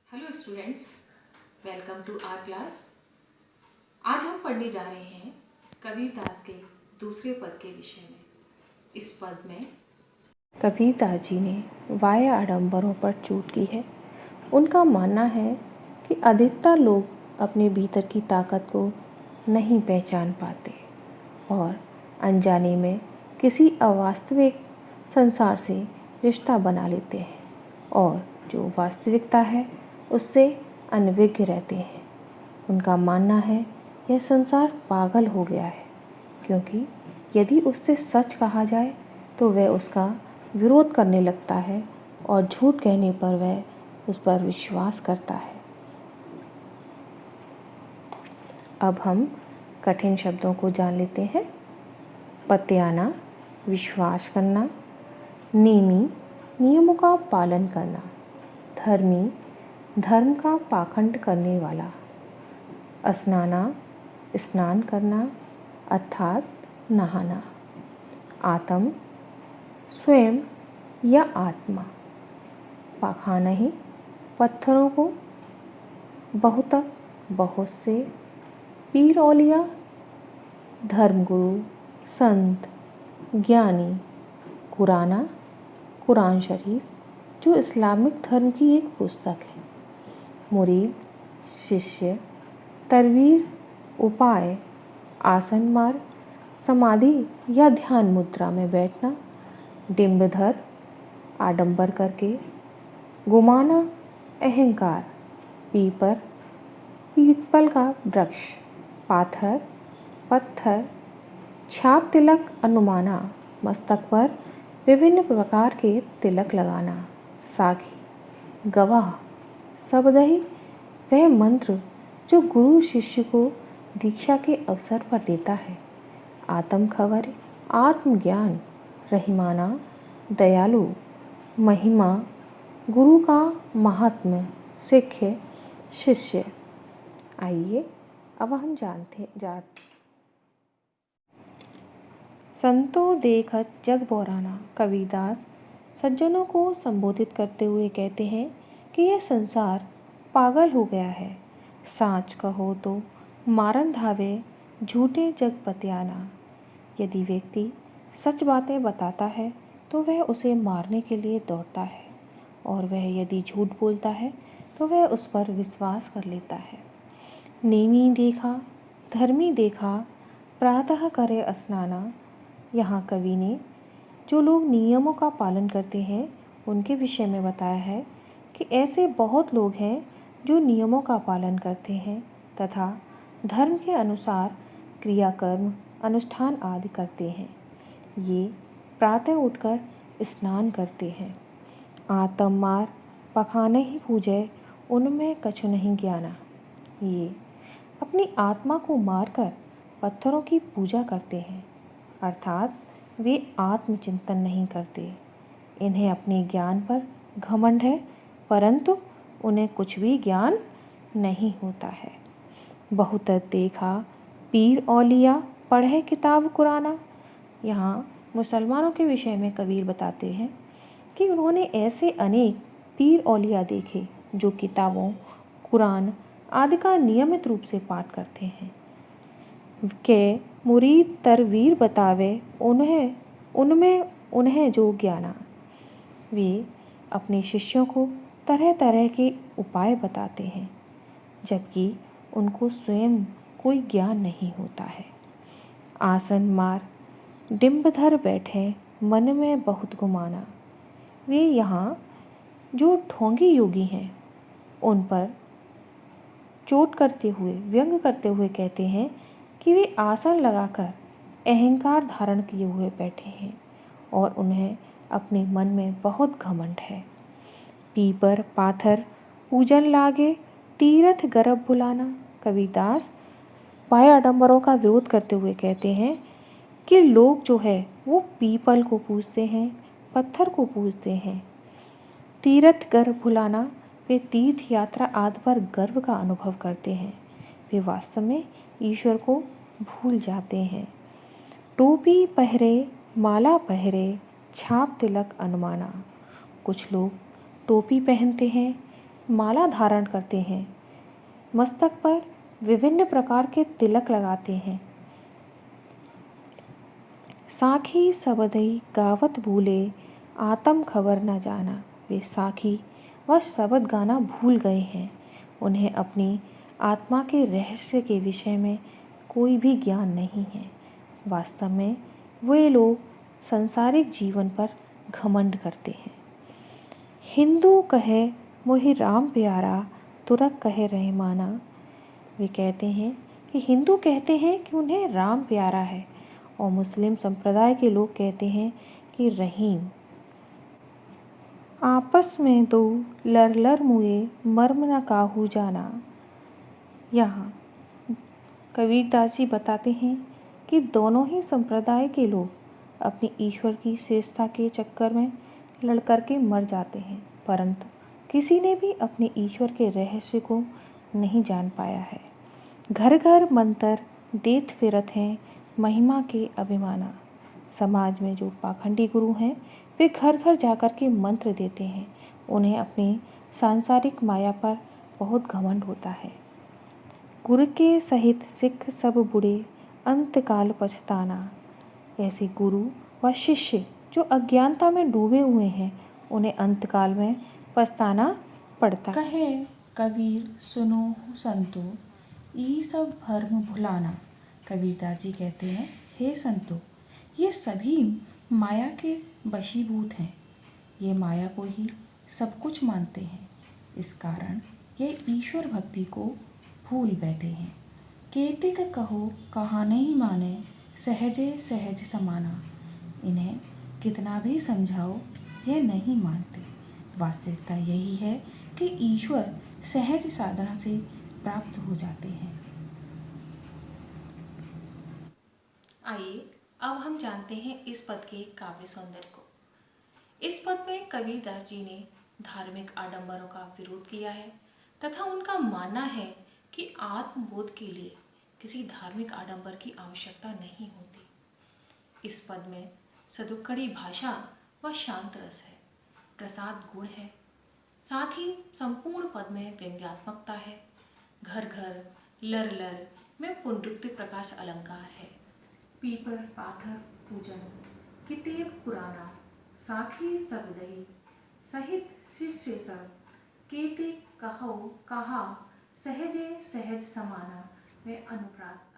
Hello students, welcome to our class. आज हम पढ़ने जा रहे हैं कबीरदास के दूसरे पद के विषय में। इस पद में कबीरदास जी ने वाह्य आडंबरों पर चोट की है। उनका मानना है कि अधिकतर लोग अपने भीतर की ताकत को नहीं पहचान पाते और अनजाने में किसी अवास्तविक संसार से रिश्ता बना लेते हैं और जो वास्तविकता है उससे अनभिज्ञ रहते हैं। उनका मानना है यह संसार पागल हो गया है, क्योंकि यदि उससे सच कहा जाए तो वह उसका विरोध करने लगता है और झूठ कहने पर वह उस पर विश्वास करता है। अब हम कठिन शब्दों को जान लेते हैं। पत्याना, विश्वास करना। नेमी, नियमों का पालन करना। धर्मी, धर्म का पाखंड करने वाला। स्नाना, स्नान करना अर्थात नहाना। आत्म, स्वयं या आत्मा। पाखाना ही, पत्थरों को। बहुतक, बहुत से। पीर औलिया, धर्मगुरु, संत, ज्ञानी। कुराना, कुरान शरीफ, जो इस्लामिक धर्म की एक पुस्तक है। मुरीद, शिष्य। तरवीर, उपाय। आसन मार्ग, समाधि या ध्यान मुद्रा में बैठना। डिंबधर, आडंबर करके। गुमाना, अहंकार। पीपर, पीपल का वृक्ष। पाथर, पत्थर। छाप तिलक अनुमाना, मस्तक पर विभिन्न प्रकार के तिलक लगाना। साखी, गवाह। सबदही, वह मंत्र जो गुरु शिष्य को दीक्षा के अवसर पर देता है। आत्म खबर, आत्मज्ञान। रहीमाना, दयालु। महिमा, गुरु का महात्म्य। सिक्ख, शिष्य। आइए अब हम संतो देखत जग बौराना। कबीरदास सज्जनों को संबोधित करते हुए कहते हैं कि यह संसार पागल हो गया है। साच कहो तो मारन धावे, झूठे जग पत्याना। यदि व्यक्ति सच बातें बताता है तो वह उसे मारने के लिए दौड़ता है, और वह यदि झूठ बोलता है तो वह उस पर विश्वास कर लेता है। नेमी देखा, धर्मी देखा, प्रातः करे स्नाना। यहाँ कवि ने जो लोग नियमों का पालन करते हैं उनके विषय में बताया है कि ऐसे बहुत लोग हैं जो नियमों का पालन करते हैं तथा धर्म के अनुसार क्रियाकर्म अनुष्ठान आदि करते हैं। ये प्रातः उठकर स्नान करते हैं। आत्म मार, पखाने ही पूजे, उनमें कछु नहीं ज्ञाना। ये अपनी आत्मा को मारकर पत्थरों की पूजा करते हैं, अर्थात वे आत्मचिंतन नहीं करते। इन्हें अपने ज्ञान पर घमंड है, परंतु उन्हें कुछ भी ज्ञान नहीं होता है। बहुत देखा, पीर औलिया, पढ़े किताब कुराना। यहाँ मुसलमानों के विषय में कबीर बताते हैं कि उन्होंने ऐसे अनेक पीर औलिया देखे जो किताबों, कुरान आदि का नियमित रूप से पाठ करते हैं। के मुरीद तरवीर बतावे, उन्हें जो ज्ञाना। वे अपने शिष्यों को तरह तरह के उपाय बताते हैं, जबकि उनको स्वयं कोई ज्ञान नहीं होता है। आसन मार, डिंबधर बैठे, मन में बहुत गुमाना। वे यहाँ जो ढोंगी योगी हैं उन पर चोट करते हुए, व्यंग करते हुए कहते हैं कि वे आसन लगाकर अहंकार धारण किए हुए बैठे हैं और उन्हें अपने मन में बहुत घमंड है। पीपर, पाथर, पूजन लागे, तीर्थ गर्भ बुलाना। कबीरदास बाह्य आडंबरों का विरोध करते हुए कहते हैं कि लोग जो है वो पीपल को पूजते हैं, पत्थर को पूजते हैं। तीर्थ गर्भ भुलाना, वे तीर्थ यात्रा आदि पर गर्व का अनुभव करते हैं। वे वास्तव में ईश्वर को भूल जाते हैं। टोपी पहरे, माला पहरे, छाप तिलक अनुमाना। कुछ लोग टोपी पहनते हैं, माला धारण करते हैं, मस्तक पर विभिन्न प्रकार के तिलक लगाते हैं। साखी सबदई गावत भूले, आतम खबर न जाना। वे साखी व सबद गाना भूल गए हैं। उन्हें अपनी आत्मा के रहस्य के विषय में कोई भी ज्ञान नहीं है। वास्तव में वे लोग सांसारिक जीवन पर घमंड करते हैं। हिंदू कहे मोहि राम प्यारा, तुरक कहे रहमाना। वे कहते हैं कि हिंदू कहते हैं कि उन्हें राम प्यारा है और मुस्लिम संप्रदाय के लोग कहते हैं कि रहीम। आपस में दो लर लर मुए, मर्म न काहू जाना। यहाँ कबीरदास जी बताते हैं कि दोनों ही संप्रदाय के लोग अपने ईश्वर की श्रेष्ठता के चक्कर में लड़ कर के मर जाते हैं, परंतु किसी ने भी अपने ईश्वर के रहस्य को नहीं जान पाया है। घर घर मंत्र देत फिरत हैं, महिमा के अभिमाना। समाज में जो पाखंडी गुरु हैं वे घर घर जाकर के मंत्र देते हैं। उन्हें अपनी सांसारिक माया पर बहुत घमंड होता है। गुरु के सहित सिख सब बुरे, अंतकाल पछताना। ऐसे गुरु व शिष्य जो अज्ञानता में डूबे हुए हैं उन्हें अंतकाल में पछताना पड़ता। कहे कबीर सुनो संतो, ई सब भर्म भुलाना। कबीरदास जी कहते हैं, हे संतो, ये सभी माया के वशीभूत हैं। ये माया को ही सब कुछ मानते हैं। इस कारण ये ईश्वर भक्ति को भूल बैठे हैं। केतिक कहो कहा नहीं माने, सहजे सहज समाना। इन्हें कितना भी समझाओ ये नहीं मानते। वास्तविकता यही है कि ईश्वर सहज साधना से प्राप्त हो जाते हैं। आइए अब हम जानते हैं इस पद के काव्य सौंदर्य को। इस पद में कबीरदास जी ने धार्मिक आडंबरों का विरोध किया है तथा उनका मानना है कि आत्मबोध के लिए किसी धार्मिक आडंबर की आवश्यकता नहीं होती। इस पद में सदुक्कड़ी भाषा व शांत रस है, प्रसाद गुण है, साथ ही संपूर्ण पद में व्यंग्यात्मकता है। घर घर लर लर में पुनरुक्ति प्रकाश अलंकार है। पीपर पाथर पूजन कितेब पुराना, साखी सबदई सहित शिष्य सब, केते कहो कहा सहजे सहज समाना। वे अनुप्रास